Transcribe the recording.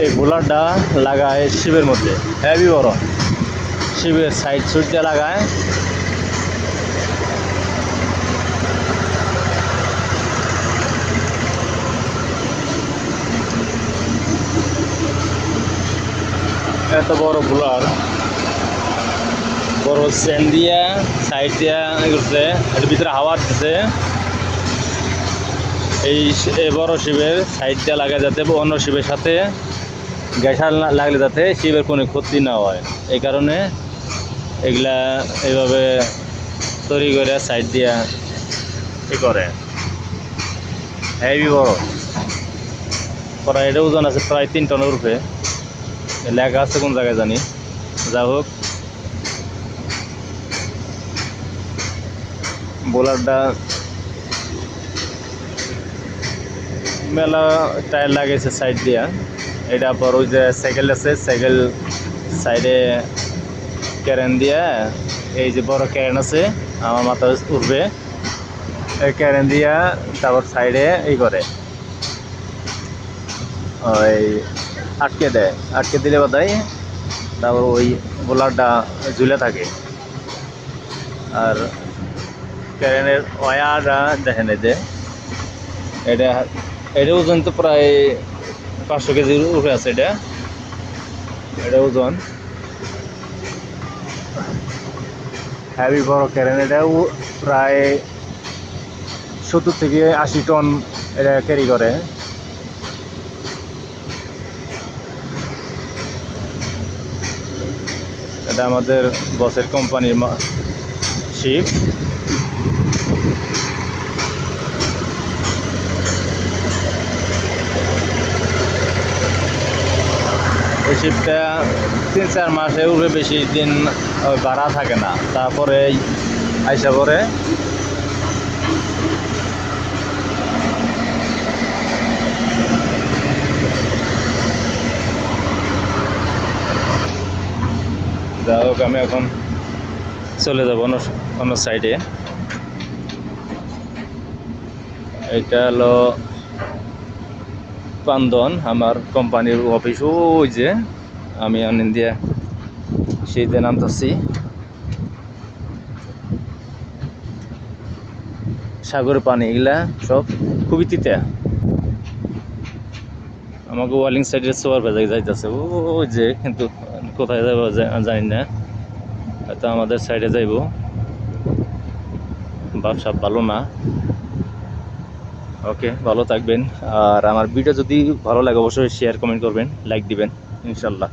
এই বোলারটা লাগায় শিবের মধ্যে, হেভি বড় শিবের সাইড সুইচটা লাগায়। এত বড় বোলার, বড় চেন দিয়া সাইড দিয়া করছে, এর ভিতরে হাওয়া দিচ্ছে। এই বড় শিবের সাইড দিয়ে লাগা যাতে অন্য শিবের সাথে গ্যাসার লাগলে যাতে শিবের কোনো ক্ষতি না হয়, এই কারণে এগুলা এইভাবে তৈরি করে সাইড দিয়া করে। হেভি বড় প্রায়, এটা ওজন আছে প্রায় 3 টনের উপরে। লেখা আছে কোন জায়গায় জানি, যা হোক বোলারটা মেলা টায়ার লাগাইছে সাইড দিয়া। এটা পর ওই যে সাইকেল আছে, সাইকেল সাইডে ক্যারেন দিয়া, এই যে বড় ক্যারেন আছে আমার মাথা উঠবে, এই ক্যারেন দিয়া তারপর সাইডে এই করে ওই আটকে দেয়, আটকে দিলে বোধহয় তারপর ওই বোলারটা ঝুলে থাকে। আর ক্যারেনের ওয়ারটা দেখেন, এই যে এটা এটা ওজন তো প্রায় 500 কেজির উপরে আছে। এটা ওজন হেভি বড় ক্যারেন। এটাও প্রায় 70 থেকে 80 টন এটা ক্যারি করে। এটা আমাদের বসের কোম্পানির শিপ। এই শিপটা 3-4 মাসের উপরে বেশি দিন ভাড়া থাকে না, তারপরে আইসা পরে যাই হোক আমি এখন চলে যাব অন্য সাইডে। এটা হলো পান্দন, আমার কোম্পানির অফিস। ওই যে আমি ইন্ডিয়া সেইতে নামতেছি। সাগরের পানি এগুলা সব খুবই তিতা। আমাকে ওয়ালিং সাইডের সোয়ার বাজারে যাইতেছে ওই যে, কিন্তু কোথায় যাবো জানি না, হয়তো আমাদের সাইডে যাইব। ব্যবসা ভালো না। ওকে, ভালো থাকবেন। আর আমার ভিডিও যদি ভালো লাগে অবশ্যই শেয়ার কমেন্ট করবেন, লাইক দিবেন ইনশাল্লাহ।